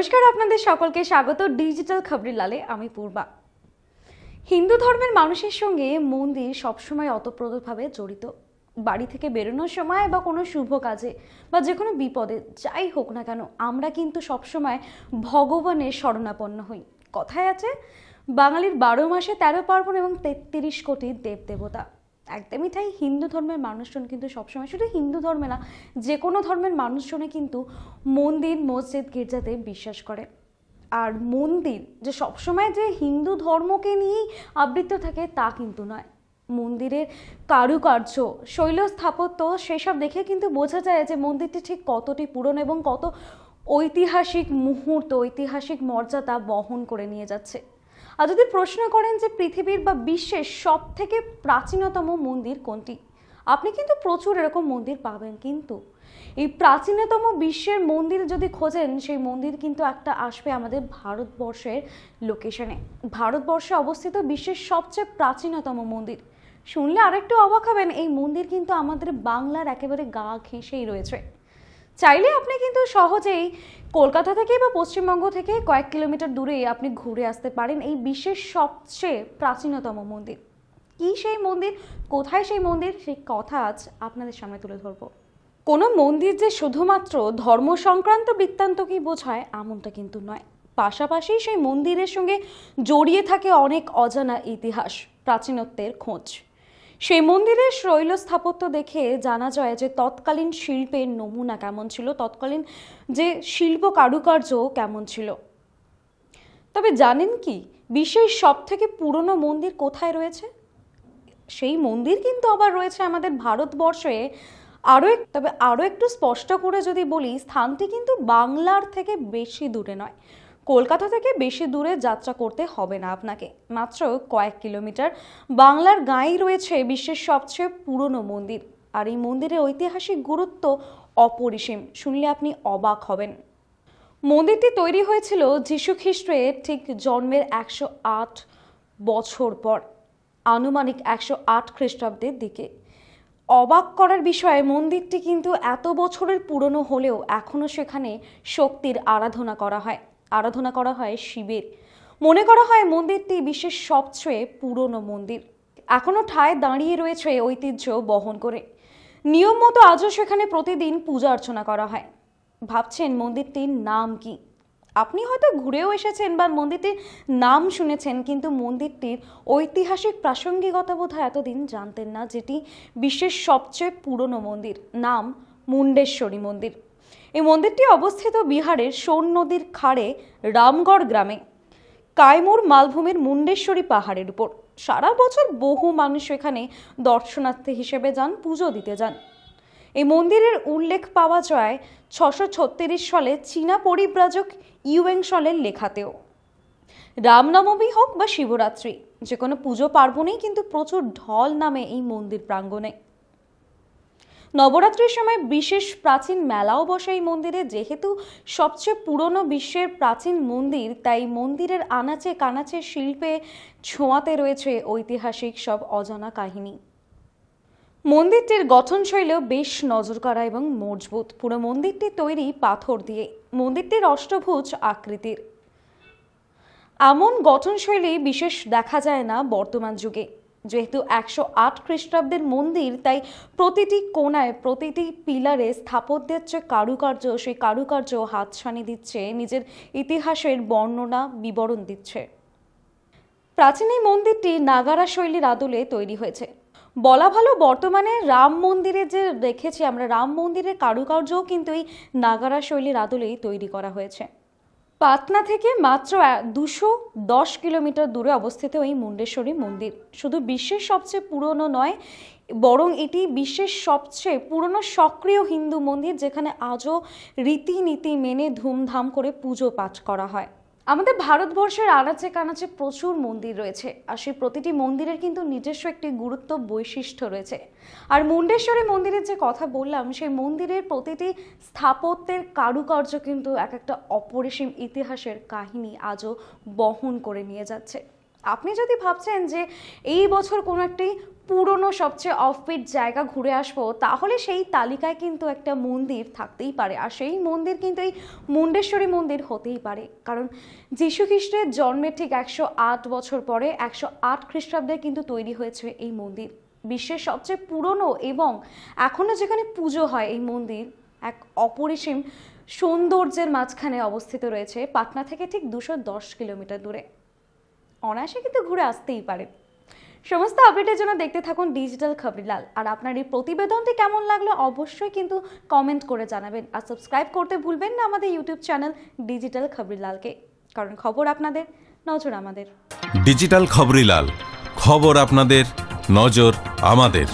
নমস্কার, আপনাদের সকলকে স্বাগত ডিজিটাল খবরিলালে। আমি পূর্বা। হিন্দু ধর্মের মানুষের সঙ্গে মন্দির সবসময় ওতপ্রোতভাবে জড়িত। বাড়ি থেকে বেরোনোর সময় বা কোনো শুভ কাজে বা যে কোনো বিপদে যাই হোক না কেন, আমরা কিন্তু সবসময় ভগবানের শরণাপন্ন হই। কথায় আছে, বাঙালির 12 মাসে 13 পার্বণ এবং 33 কোটি দেবদেবতা। একদমই তাই, হিন্দু ধর্মের মানুষজন কিন্তু সবসময়, শুধু হিন্দু ধর্মে না, যে কোনো ধর্মের মানুষজনে কিন্তু মন্দির, মসজিদ, গির্জাতে বিশ্বাস করে। আর মন্দির যে সবসময় যে হিন্দু ধর্মকে নিয়েই আবৃত থাকে তা কিন্তু নয়। মন্দিরের কারুকার্য, শৈল স্থাপত্য, সেসব দেখে কিন্তু বোঝা যায় যে মন্দিরটি ঠিক কতটি পুরনো এবং কত ঐতিহাসিক মুহূর্ত, ঐতিহাসিক মর্যাদা বহন করে নিয়ে যাচ্ছে। আর যদি প্রশ্ন করেন যে পৃথিবীর বা বিশ্বের সব থেকে প্রাচীনতম মন্দির কোনটি, আপনি কিন্তু প্রচুর এরকম মন্দির পাবেন, কিন্তু এই প্রাচীনতম বিশ্বের মন্দির যদি খোঁজেন, সেই মন্দির কিন্তু একটা আসবে আমাদের ভারতবর্ষের লোকেশনে। ভারতবর্ষে অবস্থিত বিশ্বের সবচেয়ে প্রাচীনতম মন্দির। শুনলে আরেকটু অবাক হবেন, এই মন্দির কিন্তু আমাদের বাংলার একেবারে গা ঘেঁষেই রয়েছে। চাইলে আপনি কিন্তু সহজেই কলকাতা থেকে বা পশ্চিমবঙ্গ থেকে কয়েক কিলোমিটার দূরে আপনি ঘুরে আসতে পারেন এই বিশ্বের সবচেয়ে প্রাচীনতম মন্দির। কি সেই মন্দির, কোথায় সেই মন্দির, সেই কথা আজ আপনাদের সামনে তুলে ধরবো। কোনো মন্দির যে শুধুমাত্র ধর্ম সংক্রান্ত বৃত্তান্তকেই বোঝায় এমনটা কিন্তু নয়। পাশাপাশি সেই মন্দিরের সঙ্গে জড়িয়ে থাকে অনেক অজানা ইতিহাস, প্রাচীনত্বের খোঁজ। সেই মন্দিরের শৈল স্থাপত্য দেখে জানা যায় যে তৎকালীন শিল্পের নমুনা কেমন ছিল, তৎকালীন যে শিল্প কারুকার্য কেমন ছিল। তবে জানেন কি, বিশ্বের সব থেকে পুরনো মন্দির কোথায় রয়েছে? সেই মন্দির কিন্তু আবার রয়েছে আমাদের ভারতবর্ষে। তবে আরও একটু স্পষ্ট করে যদি বলি, স্থানটি কিন্তু বাংলার থেকে বেশি দূরে নয়। কলকাতা থেকে বেশি দূরে যাত্রা করতে হবে না আপনাকে, মাত্র কয়েক কিলোমিটার বাংলার গাঁয়েই রয়েছে বিশ্বের সবচেয়ে পুরনো মন্দির। আর এই মন্দিরের ঐতিহাসিক গুরুত্ব অপরিসীম, শুনলে আপনি অবাক হবেন। মন্দিরটি তৈরি হয়েছিল যীশু খ্রিস্টের ঠিক জন্মের 108 বছর পর, আনুমানিক 108 খ্রিস্টাব্দের দিকে। অবাক করার বিষয়ে, মন্দিরটি কিন্তু এত বছরের পুরনো হলেও এখনো সেখানে শক্তির আরাধনা করা হয় শিবের। মনে করা হয় মন্দিরটি বিশ্বের সবচেয়ে পুরনো মন্দির। এখনো ঠায় দাঁড়িয়ে রয়েছে ঐতিহ্য বহন করে। নিয়ম মতো আজও সেখানে প্রতিদিন পূজা অর্চনা করা হয়। ভাবছেন মন্দিরটির নাম কি? আপনি হয়তো ঘুরেও এসেছেন বা মন্দিরটির নাম শুনেছেন, কিন্তু মন্দিরটির ঐতিহাসিক প্রাসঙ্গিকতা বোধহয় এতদিন জানতেন না, যেটি বিশ্বের সবচেয়ে পুরনো মন্দির। নাম মুন্ডেশ্বরী মন্দির। এই মন্দিরটি অবস্থিত বিহারের সোন নদীর খাড়ে রামগড় গ্রামে, কাইমুর মালভূমির মুন্ডেশ্বরী পাহাড়ের উপর। সারা বছর বহু মানুষ এখানে দর্শনার্থী হিসেবে যান, পুজো দিতে যান। এই মন্দিরের উল্লেখ পাওয়া যায় 636 সালে চীনা পরিব্রাজক ইউয়েং সলের লেখাতেও। রামনবমী হোক বা শিবরাত্রি, যে কোনো পুজো পার্বণেই কিন্তু প্রচুর ঢল নামে এই মন্দির প্রাঙ্গণে। নবরাত্রির সময় বিশেষ প্রাচীন মেলাও বসে এই মন্দিরে। যেহেতু সবচেয়ে পুরনো বিশ্বের প্রাচীন মন্দির, তাই মন্দিরের আনাচে কানাচে শিল্পে ছোঁয়াতে রয়েছে ঐতিহাসিক সব অজানা কাহিনী। মন্দিরটির গঠনশৈলীও বেশ নজরকাড়া এবং মজবুত। পুরো মন্দিরটি তৈরি পাথর দিয়ে। মন্দিরটির অষ্টভুজ আকৃতির। এমন গঠনশৈলী বিশেষ দেখা যায় না বর্তমান যুগে। যেহেতু 108 খ্রিস্টাব্দের মন্দির, তাই প্রতিটি কোণায়, প্রতিটি পিলারে স্থাপত্যের যে কারুকার্য, সেই কারুকার্য হাতছানি দিচ্ছে, নিজের ইতিহাসের বর্ণনা, বিবরণ দিচ্ছে। প্রাচীন এই মন্দিরটি নাগারা শৈলীর আদলে তৈরি হয়েছে। বলা ভালো, বর্তমানে রাম মন্দিরে যে দেখেছি আমরা, রাম মন্দিরের কারুকার্যও কিন্তু এই নাগারা শৈলীর আদলেই তৈরি করা হয়েছে। পাটনা থেকে মাত্র 210 কিলোমিটার দূরে অবস্থিত এই মুন্ডেশ্বরী মন্দির শুধু বিশ্বের সবচেয়ে পুরনো নয়, বরং এটি বিশ্বের সবচেয়ে পুরনো সক্রিয় হিন্দু মন্দির, যেখানে আজও রীতিনীতি মেনে ধুমধাম করে পুজো পাঠ করা হয়। আমাদের ভারতবর্ষের আনাচে কানাচে প্রচুর মন্দির রয়েছে, আর সেই প্রতিটি মন্দিরের কিন্তু নিজস্ব একটি গুরুত্ব, বৈশিষ্ট্য রয়েছে। আর মুন্ডেশ্বরী মন্দিরের যে কথা বললাম, সেই মন্দিরের প্রতিটি স্থাপত্যের কারুকার্য কিন্তু এক একটা অপরিসীম ইতিহাসের কাহিনী আজও বহন করে নিয়ে যাচ্ছে। আপনি যদি ভাবছেন যে এই বছর কোনো একটি পুরনো সবচেয়ে অফবিট জায়গা ঘুরে আসবো, তাহলে সেই তালিকায় কিন্তু একটা মন্দির থাকতেই পারে। আর সেই মন্দির কিন্তু এই মুন্ডেশ্বরী মন্দির হতেই পারে, কারণ যীশু খ্রিস্টের জন্মের ঠিক 108 বছর পরে 108 খ্রিস্টাব্দে কিন্তু তৈরি হয়েছে এই মন্দির। বিশ্বের সবচেয়ে পুরনো এবং এখনো যেখানে পুজো হয় এই মন্দির এক অপরিসীম সৌন্দর্যের মাঝখানে অবস্থিত রয়েছে, পাটনা থেকে ঠিক 210 কিলোমিটার দূরে। অনায়াসে কিন্তু ঘুরে আসতেই পারে। সমস্ত আপডেটের জন্য দেখতে থাকুন ডিজিটাল খবরিলাল। আর আপনার এই প্রতিবেদনটি কেমন লাগলো অবশ্যই কিন্তু কমেন্ট করে জানাবেন। আর সাবস্ক্রাইব করতে ভুলবেন না আমাদের ইউটিউব চ্যানেল ডিজিটাল খবরিলালকে, কারণ খবর আপনাদের, নজর আমাদের। ডিজিটাল খবরিলাল, খবর আপনাদের, নজর আমাদের।